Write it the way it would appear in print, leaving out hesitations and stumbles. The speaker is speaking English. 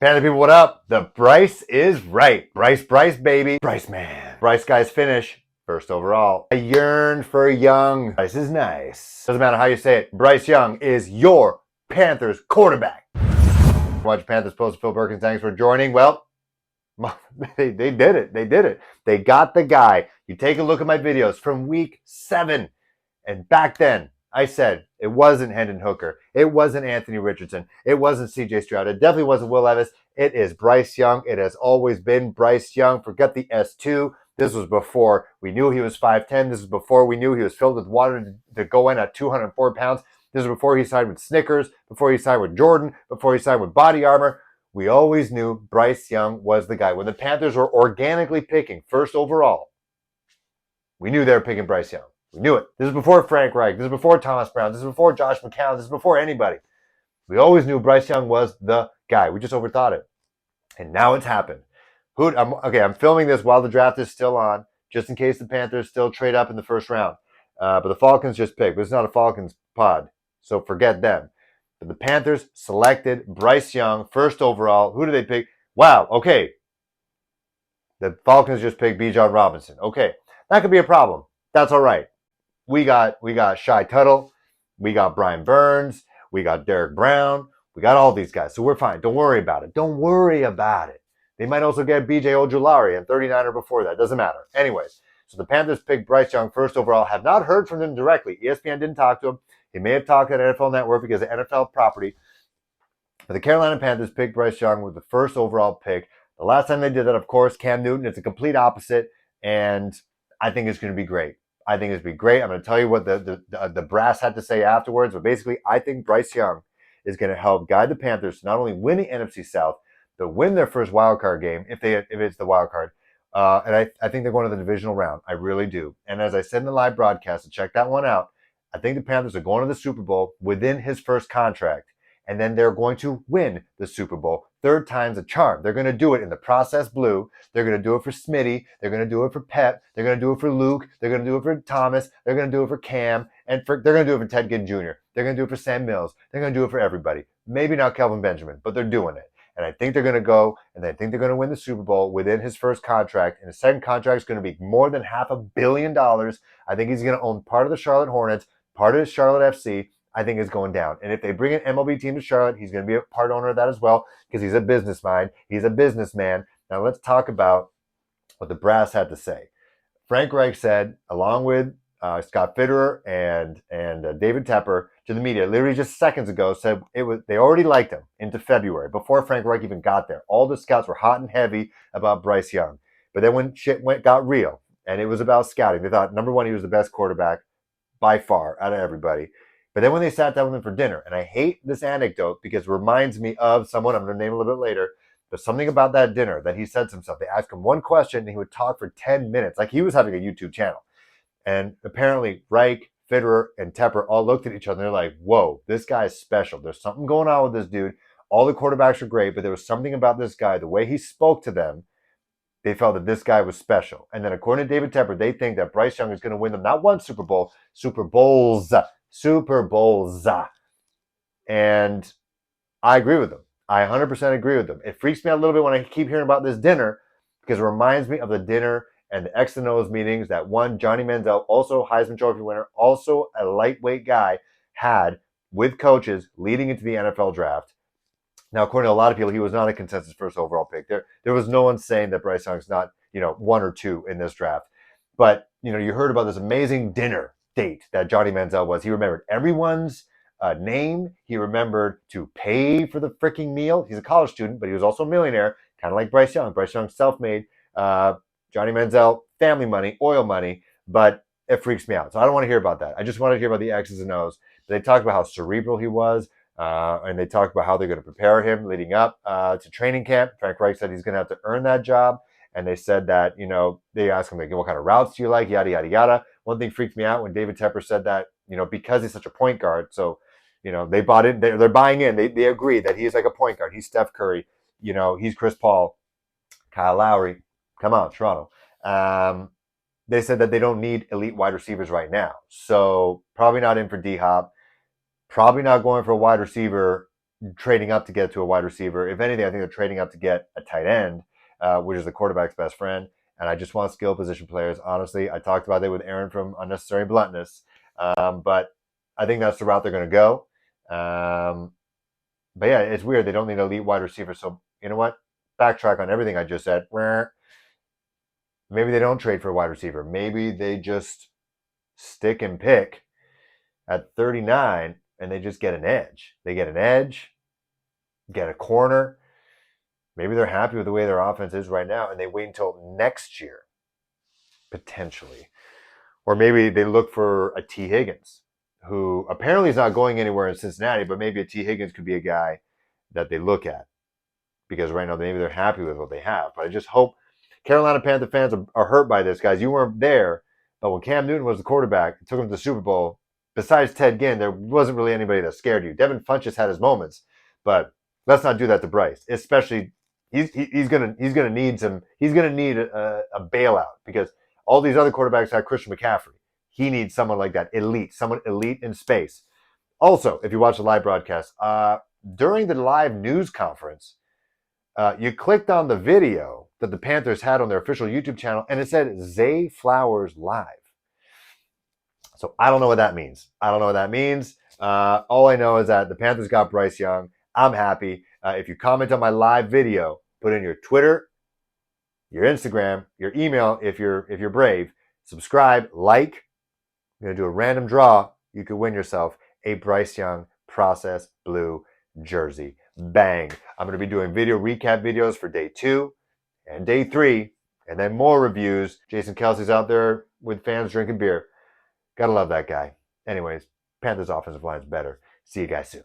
Panther people, what up? The Bryce is right. Bryce, baby. Bryce, man. Bryce guys finish first overall. I yearn for Young. Bryce is nice. Doesn't matter how you say it. Bryce Young is your Panthers quarterback. Watch Panthers post. Phil Perkins, thanks for joining. Well, they did it. They did it. They got the guy. You take a look at my videos from week 7. And back then, I said it wasn't Hendon Hooker. It wasn't Anthony Richardson. It wasn't CJ Stroud. It definitely wasn't Will Levis. It is Bryce Young. It has always been Bryce Young. Forget the S2. This was before we knew he was 5'10". This was before we knew he was filled with water to go in at 204 pounds. This was before he signed with Snickers, before he signed with Jordan, before he signed with Body Armor. We always knew Bryce Young was the guy. When the Panthers were organically picking first overall, we knew they were picking Bryce Young. We knew it. This is before Frank Reich. This is before Thomas Brown. This is before Josh McCown. This is before anybody. We always knew Bryce Young was the guy. We just overthought it. And now it's happened. I'm filming this while the draft is still on, just in case the Panthers still trade up in the first round. But the Falcons just picked. But it's not a Falcons pod, so forget them. But the Panthers selected Bryce Young, first overall. Who did they pick? Wow, okay. The Falcons just picked Bijan Robinson. Okay, that could be a problem. That's all right. We got Shy Tuttle, we got Brian Burns, we got Derek Brown, we got all these guys. So we're fine. Don't worry about it. Don't worry about it. They might also get BJ Ojulari and 39er before that. Doesn't matter. Anyways, so the Panthers picked Bryce Young first overall. Have not heard from him directly. ESPN didn't talk to him. He may have talked at NFL Network because of NFL property. But the Carolina Panthers picked Bryce Young with the first overall pick. The last time they did that, of course, Cam Newton. It's a complete opposite, and I think it's going to be great. I think it's going to be great. I'm going to tell you what the brass had to say afterwards, but basically, I think Bryce Young is going to help guide the Panthers to not only win the NFC South, but win their first wild card game if it's the wild card. And I think they're going to the divisional round. I really do. And as I said in the live broadcast, and check that one out, I think the Panthers are going to the Super Bowl within his first contract. And then they're going to win the Super Bowl. Third time's a charm. They're going to do it in the process blue. They're going to do it for Smitty. They're going to do it for Pep. They're going to do it for Luke. They're going to do it for Thomas. They're going to do it for Cam. And they're going to do it for Ted Ginn Jr. They're going to do it for Sam Mills. They're going to do it for everybody. Maybe not Kelvin Benjamin, but they're doing it. And I think they're going to go, and I think they're going to win the Super Bowl within his first contract. And his second contract is going to be more than $500 million. I think he's going to own part of the Charlotte Hornets, part of Charlotte FC. I think is going down. And if they bring an MLB team to Charlotte, he's going to be a part owner of that as well because he's a business mind. He's a businessman. Now let's talk about what the brass had to say. Frank Reich said, along with Scott Fitterer and David Tepper to the media, literally just seconds ago, said they already liked him into February before Frank Reich even got there. All the scouts were hot and heavy about Bryce Young. But then when shit got real and it was about scouting, they thought, number one, he was the best quarterback by far out of everybody. But then when they sat down with him for dinner, and I hate this anecdote because it reminds me of someone I'm going to name a little bit later, but something about that dinner that he said to himself. They asked him one question, and he would talk for 10 minutes, like he was having a YouTube channel. And apparently Reich, Fitterer, and Tepper all looked at each other, and they're like, whoa, this guy is special. There's something going on with this dude. All the quarterbacks are great, but there was something about this guy, the way he spoke to them, they felt that this guy was special. And then according to David Tepper, they think that Bryce Young is going to win them not one Super Bowl, Super Bowls. And I agree with them. I 100% agree with them. It freaks me out a little bit when I keep hearing about this dinner because it reminds me of the dinner and the X and O's meetings that one Johnny Manziel, also Heisman Trophy winner, also a lightweight guy, had with coaches leading into the NFL draft. Now, according to a lot of people, he was not a consensus first overall pick. There was no one saying that Bryce Young's not, 1 or 2 in this draft. But, you heard about this amazing dinner date that Johnny Manziel was. He remembered everyone's name. He remembered to pay for the freaking meal. He's a college student, but he was also a millionaire, kind of like Bryce Young. Bryce Young self-made. Johnny Manziel, family money, oil money, but it freaks me out. So I don't want to hear about that. I just want to hear about the X's and O's. They talked about how cerebral he was, and they talked about how they're going to prepare him leading up to training camp. Frank Reich said he's going to have to earn that job. And they said that, they asked him, like, what kind of routes do you like, yada, yada, yada. One thing freaked me out when David Tepper said that, because he's such a point guard. So, they bought in, they're buying in. They agree that he's like a point guard. He's Steph Curry. He's Chris Paul, Kyle Lowry. Come on, Toronto. They said that they don't need elite wide receivers right now. So probably not in for D-Hop. Probably not going for a wide receiver trading up to get to a wide receiver. If anything, I think they're trading up to get a tight end, which is the quarterback's best friend. And I just want skill position players. Honestly, I talked about it with Aaron from Unnecessary Bluntness, but I think that's the route they're going to go. But yeah, it's weird. They don't need an elite wide receiver. So you know what? Backtrack on everything I just said. Maybe they don't trade for a wide receiver. Maybe they just stick and pick at 39 and they just get an edge. They get an edge, get a corner. Maybe they're happy with the way their offense is right now and they wait until next year, potentially. Or maybe they look for a T. Higgins, who apparently is not going anywhere in Cincinnati, but maybe a T. Higgins could be a guy that they look at. Because right now maybe they're happy with what they have. But I just hope Carolina Panther fans are hurt by this, guys. You weren't there, but when Cam Newton was the quarterback, took him to the Super Bowl, besides Ted Ginn, there wasn't really anybody that scared you. Devin Funchess had his moments, but let's not do that to Bryce. Especially, he's gonna need a bailout because all these other quarterbacks have Christian McCaffrey. He needs someone like that, someone elite in space. Also, if you watch the live broadcast, during the live news conference, you clicked on the video that the Panthers had on their official YouTube channel, and it said Zay Flowers Live. So I don't know what that means. All I know is that the Panthers got Bryce Young. I'm happy. If you comment on my live video, put in your Twitter, your Instagram, your email if you're brave. Subscribe, like. I'm going to do a random draw. You could win yourself a Bryce Young Process Blue jersey. Bang. I'm going to be doing video recap videos for day 2 and day 3, and then more reviews. Jason Kelsey's out there with fans drinking beer. Gotta love that guy. Anyways, Panthers offensive line's better. See you guys soon.